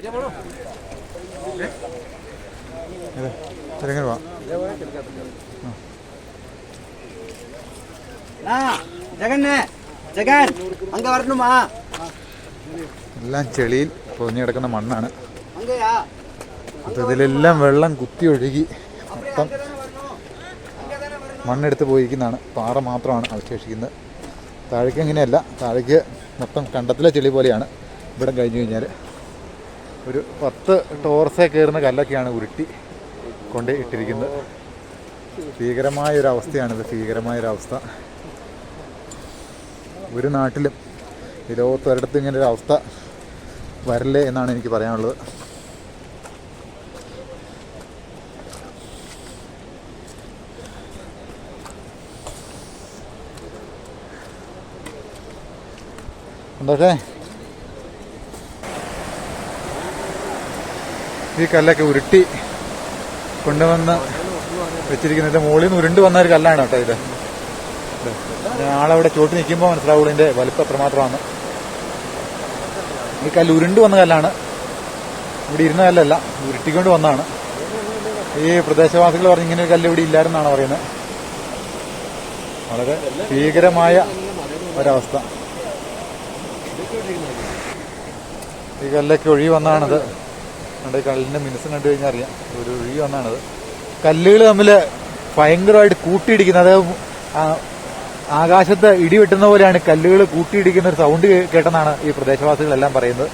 എല്ലാം ചെളിയിൽ പൊതിഞ്ഞു കിടക്കുന്ന മണ്ണാണ്. ഇതിലെല്ലാം വെള്ളം കുത്തി ഒഴുകി മൊത്തം മണ്ണെടുത്ത് പോയിരിക്കുന്നതാണ്. പാറ മാത്രമാണ് അവശേഷിക്കുന്നത്. താഴേക്ക് അങ്ങനെയല്ല, താഴേക്ക് മൊത്തം കണ്ടത്തിലെ ചെളി പോലെയാണ്. ഇവിടെ കഴിഞ്ഞു കഴിഞ്ഞാൽ ഒരു 10 ടോർസേ കയറുന്ന കല്ലൊക്കെയാണ് ഉരുട്ടി കൊണ്ട് ഇട്ടിരിക്കുന്നത്. ഭീകരമായൊരവസ്ഥയാണിത്, ഭീകരമായൊരവസ്ഥ. ഒരു നാട്ടിലും ഈ ലോകത്ത് ഒരിടത്തും ഇങ്ങനെ ഒരു അവസ്ഥ വരില്ലേ എന്നാണ് എനിക്ക് പറയാനുള്ളത്. സന്തോഷേ, ഈ കല്ലൊക്കെ ഉരുട്ടി കൊണ്ടുവന്ന് വെച്ചിരിക്കുന്നത് മുകളിൽ നിന്ന് ഉരുണ്ട് വന്ന ഒരു കല്ലാണ് കേട്ടോ ഇത്. ആളവിടെ ചോട്ട് നിൽക്കുമ്പോൾ മനസ്സിലാവുള്ളൂ ഇതിൻ്റെ വലിപ്പം എത്രമാത്രമാണ്. ഈ കല്ല് ഉരുണ്ട് വന്ന കല്ലാണ്, ഇവിടെ ഇരുന്ന കല്ലല്ല, ഉരുട്ടിക്കൊണ്ട് വന്നതാണ്. ഈ പ്രദേശവാസികൾ പറഞ്ഞ് ഇങ്ങനെ ഒരു കല്ല് ഇവിടെ ഇല്ലായിരുന്നാണ് പറയുന്നത്. വളരെ ഭീകരമായ ഒരവസ്ഥ. ഈ കല്ലൊക്കെ ഒഴുകി വന്നാണത്. നമ്മുടെ കല്ലിൻ്റെ മിനുസം കണ്ടു കഴിഞ്ഞാൽ അറിയാം, ഒരു ഒഴുകി വന്നാണത്. കല്ലുകൾ തമ്മിൽ ഭയങ്കരമായിട്ട് കൂട്ടിയിടിക്കുന്നത്. ആകാശത്ത് ഇടി വെട്ടുന്ന പോലെയാണ് കല്ലുകൾ കൂട്ടിയിടിക്കുന്ന ഒരു സൗണ്ട് കേട്ടെന്നാണ് ഈ പ്രദേശവാസികളെല്ലാം പറയുന്നത്.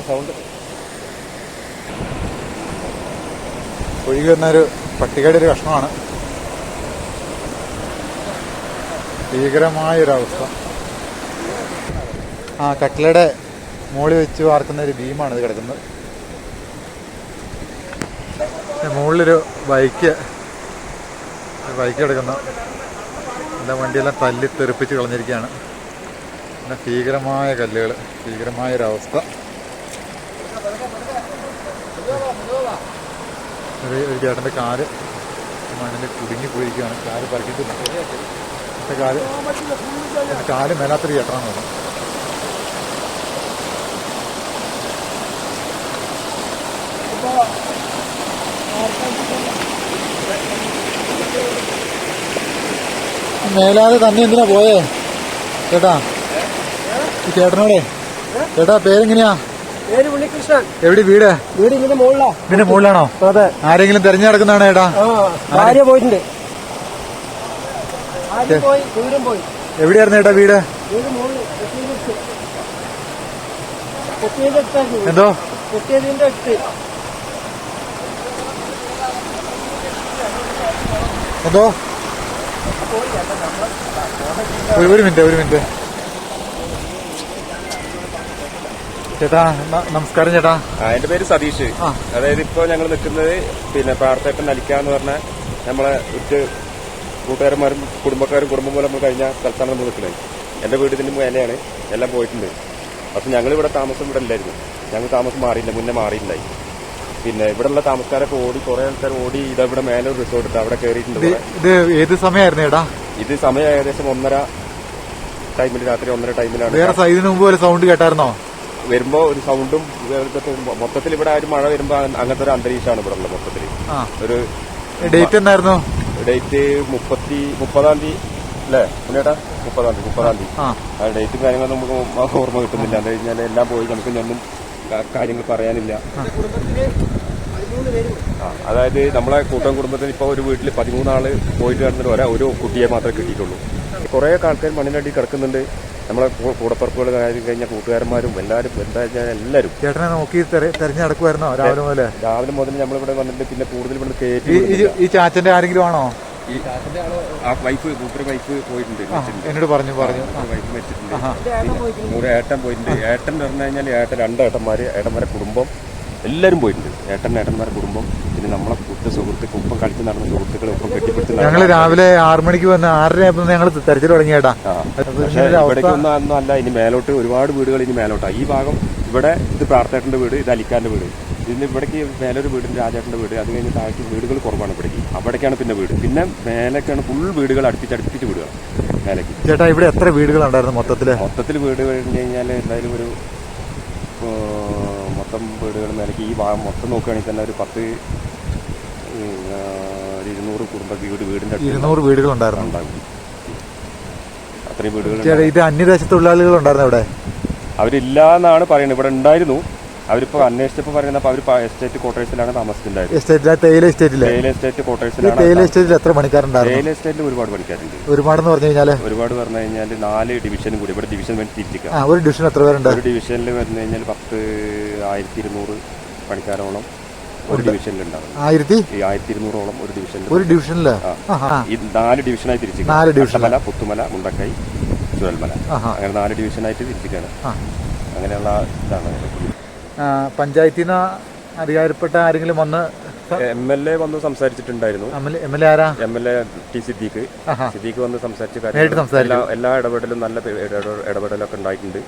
സൗണ്ട് ഒഴുകി വരുന്നൊരു പട്ടികയുടെ ഒരു കഷ്ണമാണ്. ഭീകരമായൊരവസ്ഥ. കട്ടിലയുടെ മുകളിൽ വെച്ച് വാർക്കുന്ന ഒരു ബീമാണിത് കിടക്കുന്നത്. മുകളിലൊരു ബൈക്ക് കിടക്കുന്നു. എല്ലാ വണ്ടിയെല്ലാം തല്ലി തെറിപ്പിച്ച് കളഞ്ഞിരിക്കുകയാണ്. പിന്നെ ഭീകരമായ കല്ലുകൾ, ഭീകരമായൊരവസ്ഥ. ഒരു ചേട്ടൻ്റെ കാല് മണ്ണിൽ കുടുങ്ങിപ്പോയിരിക്കുകയാണ്. കാല് പറിക്കിട്ടില്ല. കാല് മേലാത്തൊരു ചേട്ടനാന്ന് തോന്നുന്നു. മേലാതെ തന്നെ എന്തിനാ പോയേ ചേട്ടാ? ഈ ചേട്ടനോടെ ചേട്ടാ പേരെങ്ങനെയാ? എവിടെ വീട്? ഇതിന്റെ മുകളിലാണോ? ആരെങ്കിലും തെരഞ്ഞു നടക്കുന്നതാണോ ചേട്ടാ? പോയിട്ടുണ്ട്. എവിടെയായിരുന്നു ചേട്ടാ വീട്? എന്തോ എന്തോ ഒരു മിനിറ്റ് ചേട്ടാ. നമസ്കാരം ചേട്ടാ. എന്റെ പേര് സതീഷ്. അതായത് ഇപ്പൊ ഞങ്ങൾ നിൽക്കുന്നത് പിന്നെ പാർത്തേട്ടൻ നലിക്കാന്ന് പറഞ്ഞ നമ്മളെ കൂട്ടുകാരന്മാരും കുടുംബക്കാരും കുടുംബം പോലെ നമ്മൾ കഴിഞ്ഞ സ്ഥലത്താണ് നമ്മൾ നിൽക്കുന്നത്. എന്റെ വീട് ഇതിന് മേലെയാണ്, എല്ലാം പോയിട്ടുണ്ട്. പക്ഷെ ഞങ്ങൾ ഇവിടെ താമസം ഇവിടെ ഇല്ലായിരുന്നു. ഞങ്ങൾ താമസം മാറിയില്ല, മുന്നേ മാറിയില്ലായി. പിന്നെ ഇവിടെയുള്ള താമസക്കാരൊക്കെ ഓടി, കുറെ ആൾക്കാർ ഓടി ഇതവിടെ മേലെ ഒരു റിസോർട്ട് ഇട്ട് അവിടെ കയറിയിട്ടുണ്ട്. ഇത് ഏത് സമയമായിരുന്നു ചേട്ടാ? ഇത് സമയം ഏകദേശം 1:30 ടൈമിൽ, രാത്രി 1:30 ടൈമിലാണ്. ഇതിനു മുമ്പ് ഒരു സൗണ്ട് കേട്ടായിരുന്നോ? വരുമ്പോ ഒരു സൗണ്ടും മൊത്തത്തിൽ ഇവിടെ ഒരു മഴ വരുമ്പോ അങ്ങനത്തെ ഒരു അന്തരീക്ഷമാണ് ഇവിടെ ഉള്ളത് മൊത്തത്തിൽ. ഒരു ഡേറ്റ് എന്നായിരുന്നു? ഡേറ്റ് 30-ആം തീയതി അല്ലേ മുന്നേട്ടാ? 30-ആം തീയതി. ആ ഡേറ്റും കാര്യങ്ങളും നമുക്ക് ഓർമ്മ കിട്ടുന്നില്ല. എന്താ കഴിഞ്ഞാൽ എല്ലാം പോയി, നമുക്ക് ഒന്നും കാര്യങ്ങൾ പറയാനില്ല. അതായത് നമ്മളെ കുടുംബത്തിൽ ഇപ്പൊ ഒരു വീട്ടിൽ 13 ആള് പോയിട്ട് കിടന്നിട്ട് ഒരു കുട്ടിയെ മാത്രമേ കിട്ടിയിട്ടുള്ളൂ. കുറെ ആൾക്കാർ മണ്ണിനടി കിടക്കുന്നുണ്ട്. നമ്മളെ കൂടപ്പറപ്പുകൾ കഴിഞ്ഞ കൂട്ടുകാരന്മാരും എല്ലാവരും എല്ലാവരും. ചേട്ടനെ നോക്കി തെരഞ്ഞു നടക്കുമായിരുന്നോ രാവിലെ മുതൽ നമ്മളിവിടെ വന്നിട്ട് പിന്നെ കൂടുതൽ ഇവിടെ കയറ്റി. ഈ ചാച്ചന്റെ ആരെങ്കിലും ആണോ? ഈ വൈഫ് പോയിട്ടുണ്ട്. എന്നോട് പറഞ്ഞു വൈഫ് മരിച്ചിട്ടുണ്ട്. പിന്നെ ഏട്ടൻ പോയിട്ടുണ്ട്. ഏട്ടൻ പറഞ്ഞു കഴിഞ്ഞാൽ രണ്ട് ഏട്ടന്മാരെ കുടുംബം എല്ലാവരും പോയിട്ടുണ്ട്. ഏട്ടന്മാരെ കുടുംബം, പിന്നെ നമ്മളെ സുഹൃത്തുക്കൾ ഒപ്പം കളിച്ച് നടന്ന സുഹൃത്തുക്കളെ ഒപ്പം കെട്ടിപ്പിടിച്ച്. ഞങ്ങൾ രാവിലെ 6 മണിക്ക് വന്ന് 6:30 ഞങ്ങൾ തെരച്ചിൽ തുടങ്ങിയേട്ടാ. പക്ഷേ ഇവിടേക്ക് ഒന്നും അല്ല, ഇനി മേലോട്ട് ഒരുപാട് വീടുകൾ ഇനി മേലോട്ടാ. ഈ ഭാഗം ഇവിടെ ഇത് പ്രാർത്ഥേട്ടന്റെ വീട്, ഇത് അലിക്കാന്റെ വീട്. ഇതിന് ഇവിടേക്ക് മേലൊരു വീടിന്റെ രാജേട്ടന്റെ വീട്. അത് കഴിഞ്ഞ് താഴേക്ക് വീടുകൾ കുറവാണ് ഇവിടേക്ക്. അവിടേക്കാണ് പിന്നെ വീട്. പിന്നെ മേലേക്കാണ് ഫുൾ വീടുകൾ അടുപ്പിച്ച് വീടുകൾ മേലേക്ക്. ചേട്ടാ ഇവിടെ എത്ര വീടുകളുണ്ടായിരുന്നു മൊത്തത്തിൽ? വീട് കഴിഞ്ഞ് കഴിഞ്ഞാൽ എന്തായാലും ഒരു മൊത്തം വീട് വീടുകൾ മേലേക്ക് ഈ ഭാഗം മൊത്തം നോക്കുകയാണെങ്കിൽ തന്നെ ഒരു 200 കുടുംബ വീടിൻ്റെ 200 വീടുകളുണ്ടായിരുന്നു. ഉണ്ടാകും. അത്രയും വീടുകൾ. ഇത് അന്യദേശ തൊഴിലാളികൾ ഉണ്ടായിരുന്നു അവിടെ? അവരില്ല എന്നാണ് പറയുന്നത്. ഇവിടെ ഉണ്ടായിരുന്നു. അവരിപ്പോൾ അന്വേഷിച്ചപ്പോൾ പറയുന്നത് അവർ എസ്റ്റേറ്റ് ക്വാർട്ടേഴ്സിലാണ് താമസിച്ചിട്ടുണ്ടായിരുന്നത്. തേയില എസ്റ്റേറ്റ് ക്വാർട്ടേഴ്സിലാണ്. തേയില എസ്റ്റേറ്റിൽ എത്ര പണിക്കാരുണ്ടായിരുന്നു? തേയില എസ്റ്റേറ്റിൽ ഒരുപാട് പണിക്കാരുണ്ട്. ഒരുപാടെന്ന് പറഞ്ഞു കഴിഞ്ഞാൽ 4 ഡിവിഷനും കൂടി. ഇവിടെ ഡിവിഷൻ വേണ്ടി തിരിച്ചിരിക്കുക. ഒരു ഡിവിഷൻ എത്ര പേരുണ്ട്? ഒരു ഡിവിഷനിൽ വന്നു കഴിഞ്ഞാൽ 1200 പണിക്കാരോളം ഒരു ഡിവിഷനിലുണ്ടാവും. 1200ഓളം ഒരു ഡിവിഷനിൽ. ഈ 4 ഡിവിഷനായി തിരിച്ചിരിക്കുക. പുത്തുമല, മുണ്ടക്കൈ, ചുഴൽമല, അങ്ങനെ 4 ഡിവിഷനായിട്ട് തിരിച്ചിരിക്കുകയാണ്. അങ്ങനെയുള്ള ഇതാണ്. പഞ്ചായത്തിൽ നിന്ന് അധികാരപ്പെട്ട ആരെങ്കിലും വന്ന് MLA വന്ന് സംസാരിച്ചിട്ടുണ്ടായിരുന്നു. MLA ടി സിദ്ദീഖ് വന്ന് സംസാരിച്ച എല്ലാ ഇടപെടലും നല്ല ഇടപെടലൊക്കെ ഉണ്ടായിട്ടുണ്ട്.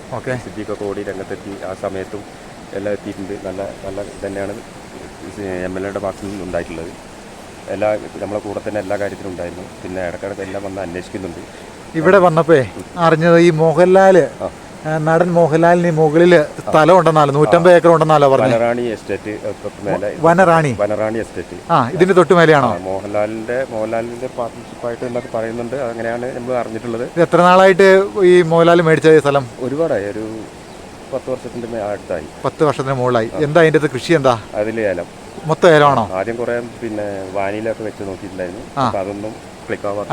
സിദ്ദീഖൊക്കെ ഓടി രംഗത്തെത്തി ആ സമയത്തും എല്ലാം എത്തിയിട്ടുണ്ട്. നല്ല തന്നെയാണ് MLAയുടെ ഭാഗത്തു നിന്നും ഉണ്ടായിട്ടുള്ളത്. നമ്മളെ കൂടെ തന്നെ എല്ലാ കാര്യത്തിലും ഉണ്ടായിരുന്നു. പിന്നെ ഇടയ്ക്കിടയ്ക്ക് എല്ലാം വന്ന് അന്വേഷിക്കുന്നുണ്ട്. ഇവിടെ വന്നപ്പോ അറിഞ്ഞത് ഈ മോഹൻലാല് നടൻ മോഹൻലാലിന് മുകളിൽ സ്ഥലം ഉണ്ടെന്നാലോ 150 ഏക്കർ ഉണ്ടെന്നാലോ പറഞ്ഞു. വനറാണി എസ്റ്റേറ്റ് ഇതിന്റെ തൊട്ട് മേലെയാണോ? മോഹൻലാലിന്റെ പാർട്ട്ണർഷിപ്പായിട്ട് എന്നൊക്കെ പറയുന്നുണ്ട്. അങ്ങനെയാണ് നമ്മൾ അറിഞ്ഞിട്ടുള്ളത്. എത്ര നാളായിട്ട് ഈ മോഹൻലാൽ മേടിച്ച സ്ഥലം? ഒരുപാടായി. ഒരു 10 വർഷത്തിന്റെ അടുത്തായി. 10 വർഷത്തിന് മുകളിലായി. എന്താ അതിന്റെ കൃഷി? എന്താ അതിൽ ഏലം? മൊത്തം ഏലമാണോ? ആദ്യം കുറെ വാനിലൊക്കെ വെച്ച് നോക്കിയിട്ടുണ്ടായിരുന്നു. അതൊന്നും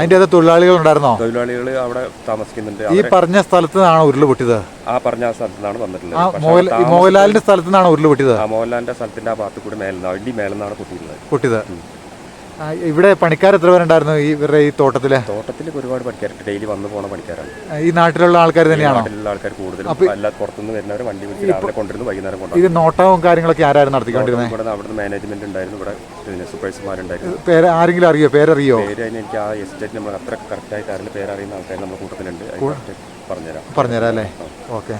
അതിന്റെ തൊഴിലാളികൾ ഉണ്ടായിരുന്നോ? തൊഴിലാളികൾ അവിടെ താമസിക്കുന്നുണ്ട്. ഈ പറഞ്ഞ സ്ഥലത്ത് നിന്നാണോ ഉരുള് പൊട്ടിയത്? ആ പറഞ്ഞ സ്ഥലത്ത് നിന്നാണ് വന്നിട്ടുള്ളത്. മോഹൻലാലിന്റെ സ്ഥലത്ത് നിന്നാണോ ഉരുള് പൊട്ടിയത്? മോഹൻലാലിന്റെ സ്ഥലത്തിന്റെ ആ ഭാഗത്ത് കൂടി മേലെന്നാണ് പൊട്ടിയത്. ഇവിടെ പണിക്കാർ എത്ര പേരുണ്ടായിരുന്നു ഇവരുടെ ഈ തോട്ടത്തില്? ഒരുപാട് പണിക്കാരുണ്ട്. ഡെയിലി വന്നു പോണ പണിക്കാരാണ്. ഈ നാട്ടിലുള്ള ആൾക്കാർ തന്നെയാണോ? നാട്ടിലുള്ള ആൾക്കാർ കൂടുതലും. എല്ലാ പുറത്തുനിന്ന് വരുന്നവർ വണ്ടി വിളിച്ച് രാവിലെ കൊണ്ടുവരുന്നു, വൈകുന്നേരം കൊണ്ടുവരും. ഇത് നോട്ടവും കാര്യങ്ങളൊക്കെ ആരായിരുന്നു നടത്തിക്കൊണ്ടിരുന്നത്? അവിടെ മാനേജ്മെന്റ് ഉണ്ടായിരുന്നു. ഇവിടെ സൂപ്പർവൈസർമാരുണ്ടായിരുന്നു. ആരെങ്കിലും അറിയോ? പേരറിയോ? എനിക്ക് ആ എസ്റ്റേറ്റ് നമ്മൾ അത്ര കറക്റ്റായിട്ട് ആരെങ്കിലും പേരറിയുന്ന ആൾക്കാർ നമ്മുടെ കൂട്ടത്തിലുണ്ട്. പറഞ്ഞുതരാം അല്ലേ? ഓക്കെ.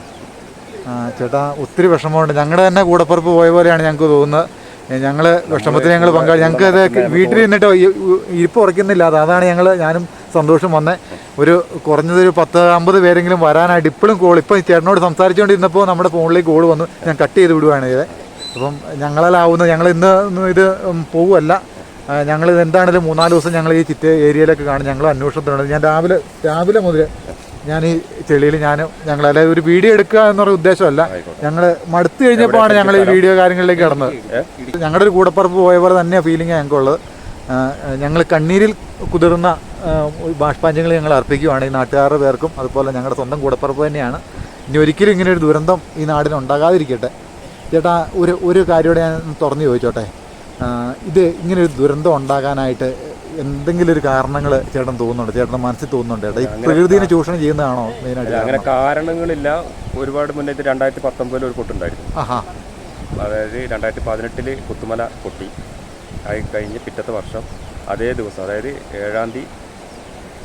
ചേട്ടാ ഒത്തിരി വിഷമമുണ്ട്. ഞങ്ങളുടെ തന്നെ കൂടപ്പുറപ്പ് പോയ പോലെയാണ് ഞങ്ങൾക്ക് തോന്നുന്നത്. ഞങ്ങൾ വിഷമത്തിൽ പങ്കാളി. ഞങ്ങൾക്ക് അത് വീട്ടിൽ നിന്നിട്ട് ഇരിപ്പ് ഉറക്കുന്നില്ല. അതാണ് ഞാനും സന്തോഷം വന്നേ. കുറഞ്ഞതൊരു 10-50 പേരെങ്കിലും വരാനായിട്ട് ഇപ്പോഴും കോൾ. ഇപ്പം ചേട്ടനോട് സംസാരിച്ചുകൊണ്ടിരുന്നപ്പോൾ നമ്മുടെ ഫോണിലേക്ക് കോൾ വന്നു. ഞാൻ കട്ട് ചെയ്ത് വിടുവാണ് ചെയ്തത്. അപ്പം ഞങ്ങളാലാവുന്നത് ഞങ്ങൾ ഇന്ന് ഇത് പോവുമല്ല. ഞങ്ങൾ എന്താണെങ്കിലും 3-4 ദിവസം ഞങ്ങൾ ഈ ഏരിയയിലൊക്കെ കാണും. ഞങ്ങൾ അന്വേഷണത്തിനുണ്ട്. ഞാൻ രാവിലെ മുതൽ ഞാൻ ഈ ചെളിയിൽ ഞങ്ങൾ അതായത് ഒരു വീഡിയോ എടുക്കുക എന്നുള്ള ഉദ്ദേശമല്ല. ഞങ്ങൾ മടുത്തു കഴിഞ്ഞപ്പോഴാണ് ഞങ്ങൾ ഈ വീഡിയോ കാര്യങ്ങളിലേക്ക് കടന്നത്. ഞങ്ങളുടെ ഒരു കൂടപ്പറപ്പ് പോയ പോലെ തന്നെയാണ് ഫീലിംഗ് ഞങ്ങൾക്കുള്ളത്. ഞങ്ങൾ കണ്ണീരിൽ കുതിർന്ന ബാഷ്പാഞ്ജലികൾ ഞങ്ങൾ അർപ്പിക്കുകയാണ് ഈ നാട്ടുകാരുടെ പേർക്കും. അതുപോലെ ഞങ്ങളുടെ സ്വന്തം കൂടപ്പറപ്പ് തന്നെയാണ്. ഇനി ഒരിക്കലും ഇങ്ങനെ ഒരു ദുരന്തം ഈ നാടിന് ഉണ്ടാകാതിരിക്കട്ടെ. ചേട്ടാ ഒരു കാര്യമോടെ ഞാൻ തുറന്നു ചോദിച്ചോട്ടെ. ഇത് ഇങ്ങനൊരു ദുരന്തം ഉണ്ടാകാനായിട്ട് എന്തെങ്കിലും ഒരു കാരണങ്ങൾ ചേട്ടൻ തോന്നുന്നുണ്ട്? ചേട്ടൻ മനസ്സിൽ തോന്നുന്നുണ്ട് ചേട്ടാ ഈ പ്രകൃതിനെ ചൂഷണം ചെയ്യുന്നതാണോ മെയിനായിട്ട്? അങ്ങനെ കാരണങ്ങളില്ല. ഒരുപാട് മുന്നേ 2019 ഒരു പൊട്ടുണ്ടായിരുന്നു. അതായത് 2018 പുത്തുമല പൊട്ടി. ആയി കഴിഞ്ഞ് പിറ്റത്തെ വർഷം അതേ ദിവസം, അതായത് 7-ാം തീയതി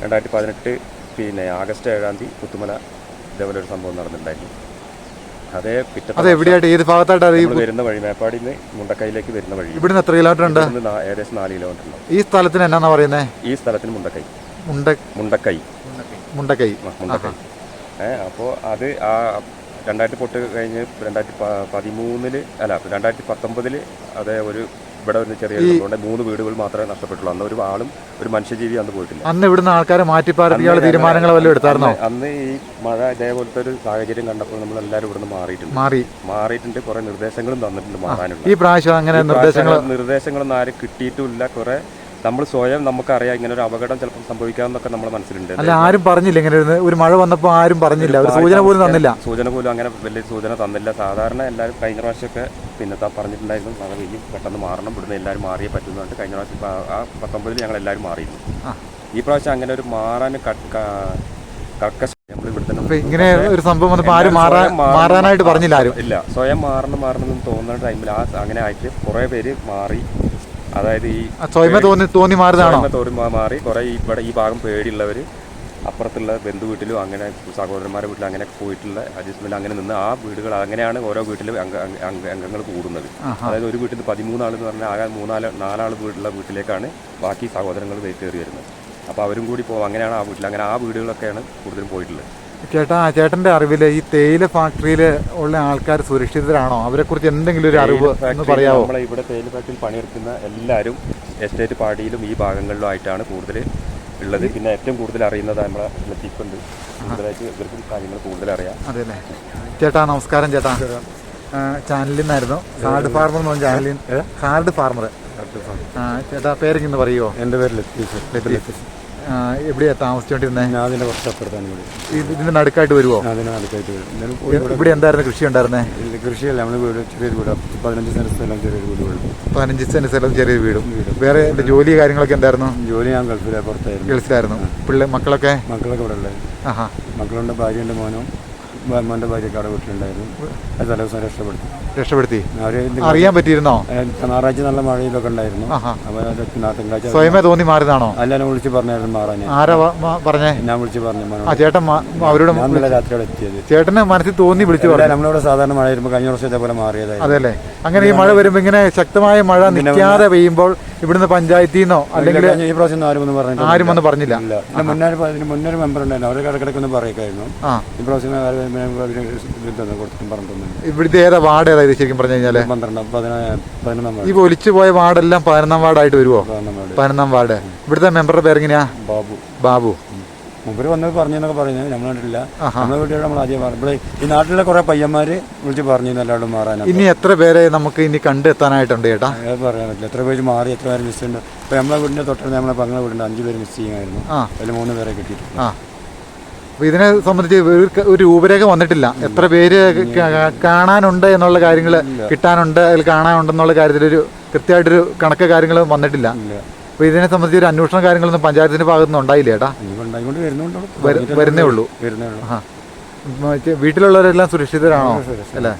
2018 പിന്നെ ആഗസ്റ്റ് 7-ാം തീയതി പുത്തുമല ഇതേപോലെ ഒരു സംഭവം നടന്നിട്ടുണ്ടായിരുന്നു. അതേ പിറ്റത്തെ എവിടെയായിട്ട് ഏത് ഭാഗത്തായിട്ട് വരുന്ന വഴി മേപ്പാടിയിൽ നിന്ന് മുണ്ടക്കൈയിലേക്ക് വരുന്ന വഴി. ഇവിടുന്ന് എത്ര കിലോമീറ്റർ ഉണ്ട്? ഏകദേശം 4 കിലോമീറ്റർ ഉണ്ട്. ഈ സ്ഥലത്തിന് എന്നാ പറയുന്നത്? ഈ സ്ഥലത്തിന് മുണ്ടക്കൈ. അപ്പോൾ അത് ആ 2000 കഴിഞ്ഞ് 2019 അതേ ഇവിടെ ഒരു ചെറിയ 3 വീടുകൾ മാത്രമേ നഷ്ടപ്പെട്ടുള്ളൂ. അന്ന് ഒരു ആളും ഒരു മനുഷ്യജീവി അന്ന് പോയിട്ടില്ല. അന്ന് ഇവിടുന്ന് ആൾക്കാരെ മാറ്റിപ്പാർത്തിയുള്ള തീരുമാനങ്ങൾ വല്ലതും എടുത്തായിരുന്നോ? അന്ന് ഈ മഴ ഇതേപോലത്തെ ഒരു സാഹചര്യം കണ്ടപ്പോൾ നമ്മളെല്ലാവരും ഇവിടുന്ന് മാറിയിട്ടുണ്ട്. കുറെ നിർദ്ദേശങ്ങളും തന്നിട്ടുണ്ട് മാറാനുള്ള. ഈ പ്രാവശ്യം അങ്ങനെ നിർദ്ദേശങ്ങളൊന്നും ആരും കിട്ടിയിട്ടുമില്ല. കുറെ നമ്മൾ സ്വയം നമുക്കറിയാം ഇങ്ങനെ ഒരു അപകടം ചിലപ്പോൾ സംഭവിക്കാമെന്നൊക്കെ നമ്മുടെ മനസ്സിലുണ്ട്. അല്ല, ആരും പറഞ്ഞില്ല ഇങ്ങനെ ഒരു മഴ വന്നപ്പോൾ ആരും പറഞ്ഞില്ല, ഒരു സൂചന പോലും അങ്ങനെ വലിയ സൂചന തന്നില്ല. സാധാരണ എല്ലാവരും കഴിഞ്ഞ പ്രാവശ്യമൊക്കെ പിന്നെ പറഞ്ഞിട്ടുണ്ടായിരുന്നു മഴ പെയ്യും, പെട്ടെന്ന് മാറണം, ഇവിടുന്ന് എല്ലാവരും മാറിയേ പറ്റുന്നുണ്ട്. കഴിഞ്ഞ പ്രാവശ്യം ആ 19 ഞങ്ങൾ എല്ലാവരും മാറിയിരുന്നു. ഈ പ്രാവശ്യം അങ്ങനെ ഒരു മാറാൻ കർക്കശ നമ്മൾ ഇവിടെ തന്നെ ഇങ്ങനെ ഒരു സംഭവം വന്നപ്പോൾ ആരും മാറാനായിട്ട് പറഞ്ഞില്ല. ആരും ഇല്ല. സ്വയം മാറണമെന്ന് തോന്നുന്ന ടൈമിൽ അങ്ങനെ ആയിട്ട് കുറേ പേര് മാറി. അതായത് ഈ സ്വയമേ തോന്നി മാറി കുറെ ഇവിടെ ഈ ഭാഗം പേടിയുള്ളവർ അപ്പുറത്തുള്ള ബന്ധു വീട്ടിലും അങ്ങനെ സഹോദരന്മാരുടെ വീട്ടിലും അങ്ങനെ പോയിട്ടുള്ള അഡ്ജസ്റ്റ്മെന്റ് അങ്ങനെ നിന്ന് ആ വീടുകൾ അങ്ങനെയാണ് ഓരോ വീട്ടിലും അംഗങ്ങൾ കൂടുന്നത്. അതായത് ഒരു വീട്ടിൽ 13 ആളെന്ന് പറഞ്ഞാൽ ആകെ 4 ആൾ വീടുള്ള വീട്ടിലേക്കാണ് ബാക്കി സഹോദരങ്ങൾ കയറി വരുന്നത്. അപ്പോൾ അവരും കൂടി പോകും. അങ്ങനെയാണ് ആ വീട്ടിൽ ആ വീടുകളൊക്കെയാണ് കൂടുതലും പോയിട്ടുള്ളത്. ചേട്ടൻ്റെ അറിവിൽ ഈ തേയില ഫാക്ടറിയിൽ ഉള്ള ആൾക്കാർ സുരക്ഷിതരാണോ? അവരെക്കുറിച്ച് എന്തെങ്കിലും ഒരു അറിവ് എന്ന് പറയാമോ? നമ്മളെ ഇവിടെ തേയില ഫാക്ടറിയിൽ പണിയെടുക്കുന്ന എല്ലാവരും എസ്റ്റേറ്റ് പാടിയിലും ഈ ഭാഗങ്ങളിലും ആയിട്ടാണ് കൂടുതൽ ഉള്ളത്. പിന്നെ ഏറ്റവും കൂടുതൽ അറിയുന്നത് നമ്മളെ ലത്തീഫുണ്ട്. കൂടുതലായിട്ട് ഇവർക്ക് കാര്യങ്ങൾ കൂടുതൽ അറിയാം. അതെ അല്ലേ? ചേട്ടാ നമസ്കാരം. ചേട്ടാ ചാനലിൽ നിന്നായിരുന്നു, ഹാർഡ് ഫാർമർ എന്ന് പറഞ്ഞ ചാനലിൽ. Hard farmer. ചേട്ടാ പേരൊക്കെ പറയുമോ? എൻ്റെ പേര് ലത്തീഫ്. എവിടെയാ താമസിച്ചോണ്ടിരുന്നത്? ഞാൻ അതിൻ്റെ കുറച്ചപ്പുറത്താണ് ഇവിടെ. ഇതിന്റെ നടുക്കായിട്ട് വരുമോ? അതിന് നടുക്കായിട്ട് വരും. ഇവിടെ എന്തായിരുന്നു കൃഷി ഉണ്ടായിരുന്നേ? കൃഷിയല്ല, നമ്മൾ വീട് ചെറിയൊരു വീട്, 15 സെന്റ് സ്ഥലം ചെറിയൊരു വീടുള്ളൂ. 15 സെന്റ് സ്ഥലം ചെറിയൊരു വീടും. വേറെ ജോലി കാര്യങ്ങളൊക്കെ എന്തായിരുന്നു? ജോലി ഞാൻ പുറത്തായിരുന്നു. ഗൾഫിലായിരുന്നു. മക്കളൊക്കെ ഇവിടെ ഉള്ളത്. മക്കളുണ്ട്, ഭാര്യയുണ്ട്, മോനും മോൻ്റെ ഭാര്യയൊക്കെ അവിടെ വീട്ടിലുണ്ടായിരുന്നു. അത് തലേദിവസം രക്ഷപ്പെടുത്തി. അറിയാൻ പറ്റിയിരുന്നോ? ഞായറാഴ്ച നല്ല മഴയിലൊക്കെ ഉണ്ടായിരുന്നു. അപ്പോൾ തിങ്കളാഴ്ച സ്വയമേ തോന്നി മാറിയതാണോ? അല്ല, വിളിച്ച് പറഞ്ഞായിരുന്നു മാറാൻ. ആരാ പറഞ്ഞേ? ഞാൻ വിളിച്ച് പറഞ്ഞു. ചേട്ടൻ അവരോട് ഇന്നലെ രാത്രിയോടെ എത്തിയത്. ചേട്ടന് മനസ്സിൽ തോന്നി വിളിച്ചു പറഞ്ഞു. നമ്മളിവിടെ സാധാരണ മഴ വരുമ്പോൾ കഴിഞ്ഞ വർഷം ഇതേപോലെ മാറിയതായിരുന്നു. അതെല്ലേ? അങ്ങനെ ഈ മഴ വരുമ്പോൾ ഇങ്ങനെ ശക്തമായ മഴ നിൽക്കാതെ പെയ്യുമ്പോൾ ഇവിടുന്ന് പഞ്ചായത്തിൽ നിന്നോ അല്ലെങ്കിൽ ഈ പ്രാവശ്യം ആരും ഒന്നും പറഞ്ഞില്ല. മുന്നൊരു മെമ്പർ ഉണ്ടായിരുന്നു, അവർ ഇടയ്ക്കിടയ്ക്കൊന്നും പറയുമായിരുന്നു. ഈ പ്രാവശ്യം ഇവിടുത്തെ ഏതാ വാർഡ് ഏതാ ഇത് ശരിക്കും പറഞ്ഞു കഴിഞ്ഞാല്? 11 ഈ ഒലിച്ചു പോയ വാർഡെല്ലാം 11ാം വാർഡായിട്ട് വരുമോ? 11ാം വാർഡ്. ഇവിടുത്തെ മെമ്പറുടെ പേരെങ്ങനെയാ? ബാബു. മുമ്പ് വന്നത് പറഞ്ഞെന്നൊക്കെ പറയുന്നത് നമ്മൾ കണ്ടിട്ടില്ല. നമ്മുടെ വീട്ടിൽ നമ്മൾ ആദ്യം ഇവിടെ ഈ നാട്ടിലെ കുറെ പയ്യന്മാര് വിളിച്ച് പറഞ്ഞു എല്ലാവരും മാറാൻ. ഇനി എത്ര പേരെ നമുക്ക് ഇനി കണ്ടെത്താനായിട്ടുണ്ട് ചേട്ടാ? പറയാൻ പറ്റില്ല. എത്ര പേര് മാറി, എത്ര പേര് മിസ് ഉണ്ട്. ഇപ്പൊ നമ്മളെ വീടിന്റെ തൊട്ടടുത്ത് നമ്മളെ പങ്ങളെ വീടിന്റെ 5 പേര് മിസ് ചെയ്യുമായിരുന്നു. അതിൽ 3 പേരെ കിട്ടിയിട്ടുണ്ട്. അപ്പോൾ ഇതിനെ സംബന്ധിച്ച് ഒരു രൂപരേഖ വന്നിട്ടില്ല. എത്ര പേര് കാണാനുണ്ട് എന്നുള്ള കാര്യങ്ങൾ, കിട്ടാനുണ്ട്, അതിൽ കാണാനുണ്ടെന്നുള്ള കാര്യത്തിൽ ഒരു കൃത്യമായിട്ടൊരു കണക്ക് കാര്യങ്ങൾ വന്നിട്ടില്ല. അപ്പോൾ ഇതിനെ സംബന്ധിച്ച് ഒരു അന്വേഷണ കാര്യങ്ങളൊന്നും പഞ്ചായത്തിന്റെ ഭാഗത്തുനിന്ന് ഉണ്ടായില്ല ചേട്ടാ? വരുന്നേ ഉള്ളൂ. വീട്ടിലുള്ളവരെല്ലാം സുരക്ഷിതരാണോ അല്ലേ?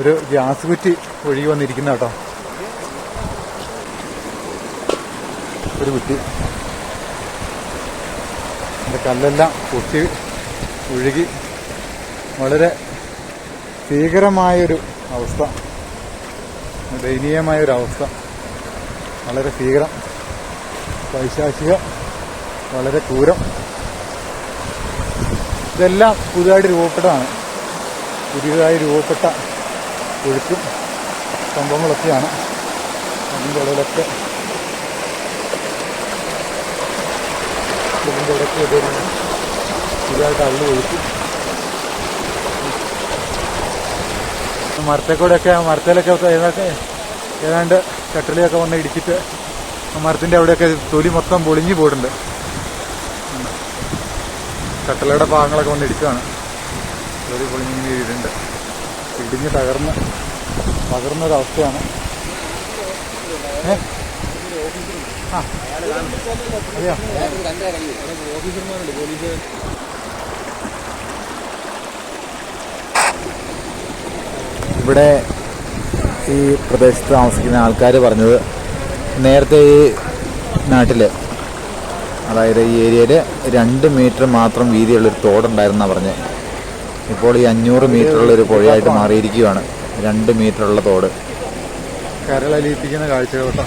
ഒരു ഗ്യാസ് കുറ്റി ഒഴുകി വന്നിരിക്കുന്ന കേട്ടോ, ഒരു കുറ്റി. എൻ്റെ കല്ലെല്ലാം പൊട്ടി ഒഴുകി വളരെ ഭീകരമായൊരു അവസ്ഥ, ദയനീയമായൊരവസ്ഥ. വളരെ ഭീകരം, പൈശാചികം, വളരെ ക്രൂരം. ഇതെല്ലാം പുതുതായിട്ട് രൂപപ്പെട്ടതാണ്. പുതിയതായി രൂപപ്പെട്ട ഒഴുക്കും സംഭവങ്ങളൊക്കെയാണ്. അതിൻ്റെ ഇടയിലൊക്കെ പുതിയതായിട്ട് അള്ളു ഒഴുക്കും. മരത്തിലൊക്കെ ഏതാണ്ട് കട്ടിലൊക്കെ വന്ന് ഇടിച്ചിട്ട് മരത്തിൻ്റെ അവിടെയൊക്കെ തൊലി മൊത്തം പൊളിഞ്ഞു പോയിട്ടുണ്ട്. കട്ടിലയുടെ ഭാഗങ്ങളൊക്കെ വന്ന് ഇടിക്കുകയാണ്. തൊലി പൊളിഞ്ഞിങ്ങനെ ഇടുന്നുണ്ട്, ഇടിഞ്ഞ് തകർന്നൊരവസ്ഥയാണ്. ഇവിടെ ഈ പ്രദേശത്ത് താമസിക്കുന്ന ആൾക്കാർ പറഞ്ഞത്, നേരത്തെ ഈ നാട്ടിൽ, അതായത് ഈ ഏരിയയിൽ 2 മീറ്റർ മാത്രം വീതിയുള്ളൊരു തോടുണ്ടായിരുന്നാണ് പറഞ്ഞത്. ഇപ്പോൾ ഈ 500 മീറ്ററുള്ളൊരു പുഴയായിട്ട് മാറിയിരിക്കുകയാണ് 2 മീറ്ററുള്ള തോട്. കരളലിയിപ്പിക്കുന്ന കാഴ്ചകൾ കേട്ടോ.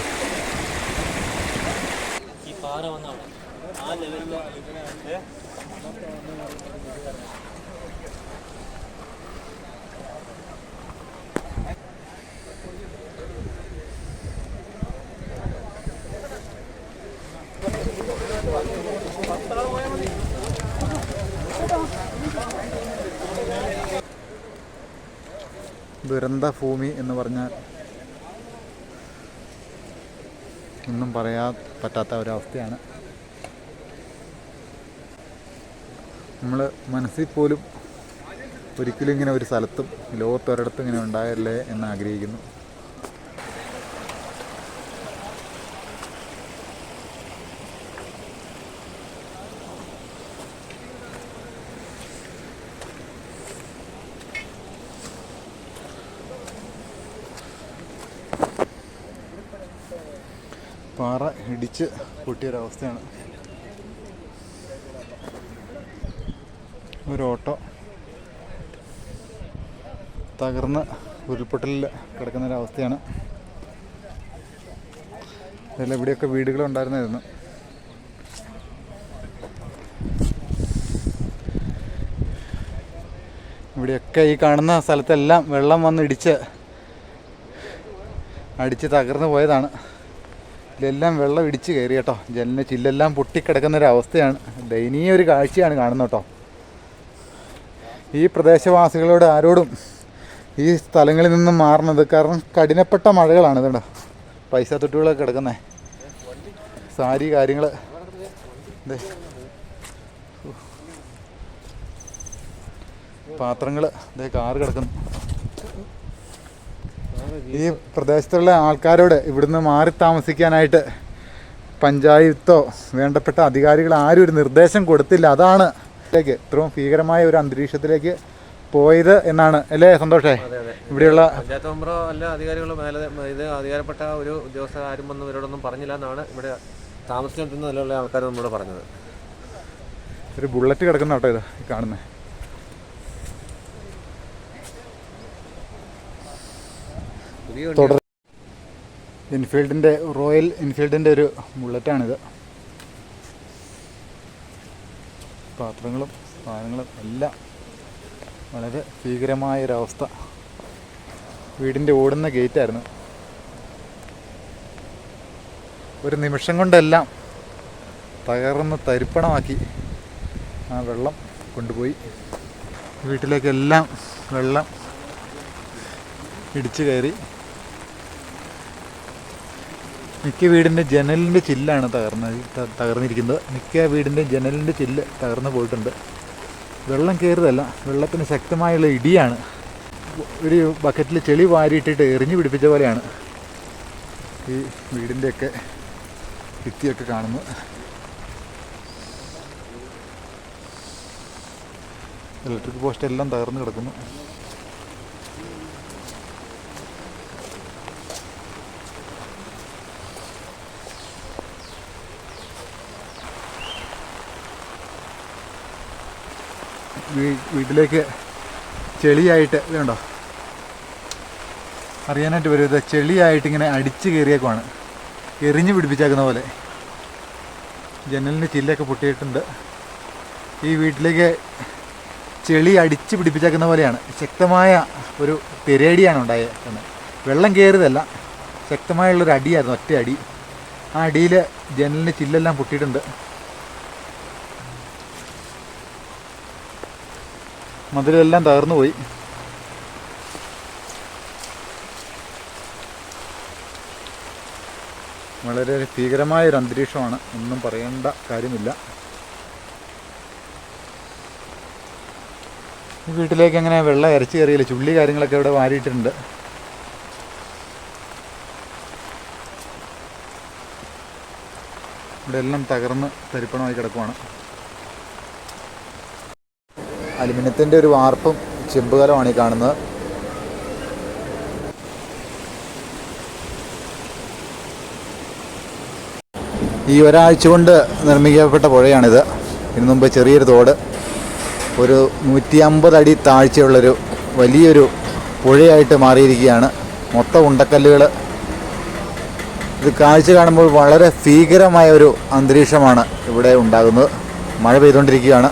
ദുരന്ത ഭൂമി എന്ന് പറഞ്ഞാൽ ഒന്നും പറയാൻ പറ്റാത്ത ഒരവസ്ഥയാണ്. നമ്മൾ മനസ്സിൽ പോലും ഒരിക്കലും ഇങ്ങനെ ഒരു സ്ഥലത്തും ലോകത്തൊരിടത്തും ഇങ്ങനെ ഉണ്ടായല്ലേ എന്ന് ആഗ്രഹിക്കുന്നു. പാറ ഇടിച്ച് പൊട്ടിയൊരവസ്ഥയാണ്. ഒരു ഓട്ടോ തകർന്ന് ഉരുൾപൊട്ടലിൽ കിടക്കുന്നൊരവസ്ഥയാണ്. ഇതെല്ലാം ഇവിടെയൊക്കെ വീടുകളുണ്ടായിരുന്നായിരുന്നു. ഇവിടെയൊക്കെ ഈ കാണുന്ന സ്ഥലത്തെല്ലാം വെള്ളം വന്ന് അടിച്ച് തകർന്നു പോയതാണ്. ഇതിലെല്ലാം വെള്ളം ഇടിച്ച് കയറി കേട്ടോ. ജനലിന് ചില്ലെല്ലാം പൊട്ടിക്കിടക്കുന്നൊരവസ്ഥയാണ്. ദയനീയ ഒരു കാഴ്ചയാണ് കാണുന്നത് കേട്ടോ. ഈ പ്രദേശവാസികളോട് ആരോടും ഈ സ്ഥലങ്ങളിൽ നിന്നും മാറുന്നത്, കാരണം കഠിനപ്പെട്ട മഴകളാണ്. ഇതുണ്ടോ പൈസ തൊട്ടുകളൊക്കെ കിടക്കുന്നത്, സാരി കാര്യങ്ങൾ. പാത്രങ്ങൾ, കാറ് കിടക്കുന്നു. ഈ പ്രദേശത്തുള്ള ആൾക്കാരോട് ഇവിടുന്ന് മാറി താമസിക്കാനായിട്ട് പഞ്ചായത്തോ വേണ്ടപ്പെട്ട അധികാരികൾ ആരും ഒരു നിർദ്ദേശം കൊടുത്തില്ല. അതാണ് ഇത്രയും ഭീകരമായ ഒരു അന്തരീക്ഷത്തിലേക്ക് പോയത് എന്നാണ് അല്ലേ സന്തോഷേ? ഇവിടെയുള്ള പഞ്ചായത്ത് മെമ്പറോ അല്ല അധികാരികളോ ഇത് അധികാരപ്പെട്ട ഒരു ഉദ്യോഗസ്ഥർ ആരും വന്ന് ഇവരോടൊന്നും പറഞ്ഞില്ല എന്നാണ് ഇവിടെ താമസിച്ചുകൊണ്ടിരുന്ന നിലവിലുള്ള ആൾക്കാർ നമ്മളോട് പറഞ്ഞത്. ഒരു ബുള്ളറ്റ് കിടക്കുന്ന കേട്ടോ ഇത് കാണുന്നത്. റോയൽ എൻഫീൽഡിൻ്റെ ഒരു ബുള്ളറ്റാണിത്. പാത്രങ്ങളും സാധനങ്ങളും എല്ലാം വളരെ ഭീകരമായൊരവസ്ഥ. വീടിൻ്റെ ഓടുന്ന ഗേറ്റായിരുന്നു. ഒരു നിമിഷം കൊണ്ടെല്ലാം തകർന്ന് തരിപ്പണമാക്കി ആ വെള്ളം കൊണ്ടുപോയി. വീട്ടിലേക്കെല്ലാം വെള്ളം ഇടിച്ചു കയറി. മിക്ക വീടിൻ്റെ ജനലിൻ്റെ ചില്ലാണ് തകർന്നിരിക്കുന്നത്. മിക്ക വീടിൻ്റെ ജനലിൻ്റെ ചില്ല് തകർന്നു പോയിട്ടുണ്ട്. വെള്ളം കയറുന്നതല്ല, വെള്ളത്തിന് ശക്തമായുള്ള ഇടിയാണ്. ഒരു ബക്കറ്റിൽ ചെളി വാരിയിട്ടിട്ട് എറിഞ്ഞു പിടിപ്പിച്ച പോലെയാണ് ഈ വീടിൻ്റെയൊക്കെ ഭിത്തിയൊക്കെ കാണുന്നത്. ഇലക്ട്രിക് പോസ്റ്റെല്ലാം തകർന്നു കിടക്കുന്നു. വീട്ടിലേക്ക് ചെളിയായിട്ട് ഇതുണ്ടോ അറിയാനായിട്ട് വരും. ഇത് ചെളിയായിട്ട് ഇങ്ങനെ അടിച്ച് കയറിയേക്കുവാണ്, എറിഞ്ഞു പിടിപ്പിച്ചേക്കുന്ന പോലെ. ജനലിന് ചില്ലൊക്കെ പൊട്ടിയിട്ടുണ്ട്. ഈ വീട്ടിലേക്ക് ചെളി അടിച്ച് പിടിപ്പിച്ചേക്കുന്ന പോലെയാണ്. ശക്തമായ ഒരു തിരയടിയാണ് ഉണ്ടായത്. വെള്ളം കയറിയതല്ല, ശക്തമായുള്ളൊരു അടിയായിരുന്നു, ഒറ്റ അടി. ആ അടിയിൽ ജനലിന് ചില്ലെല്ലാം പൊട്ടിയിട്ടുണ്ട്. മതിലെല്ലാം തകർന്നു പോയി. വളരെ ഭീകരമായൊരു അന്തരീക്ഷമാണ്, ഒന്നും പറയേണ്ട കാര്യമില്ല. ഈ വീട്ടിലേക്ക് അങ്ങനെ വെള്ളം ഇരച്ച് കയറിയില്ല. ചുള്ളി കാര്യങ്ങളൊക്കെ ഇവിടെ വാരിയിട്ടുണ്ട്. ഇവിടെ എല്ലാം തകർന്ന് തരിപ്പണമായി കിടക്കുവാണ്. അലുമിനിയത്തിൻ്റെ ഒരു വാർപ്പും ചെമ്പുകലമാണ് ഈ കാണുന്നത്. ഈ ഒരാഴ്ച കൊണ്ട് നിർമ്മിക്കപ്പെട്ട പുഴയാണിത്. ഇതിനു മുമ്പ് ചെറിയൊരു തോട്, ഒരു 150 അടി താഴ്ചയുള്ളൊരു വലിയൊരു പുഴയായിട്ട് മാറിയിരിക്കുകയാണ്. മൊത്തം ഉണ്ടക്കല്ലുകൾ. ഇത് കാഴ്ച കാണുമ്പോൾ വളരെ ഭീകരമായ ഒരു അന്തരീക്ഷമാണ് ഇവിടെ ഉണ്ടാകുന്നത്. മഴ പെയ്തുകൊണ്ടിരിക്കുകയാണ്.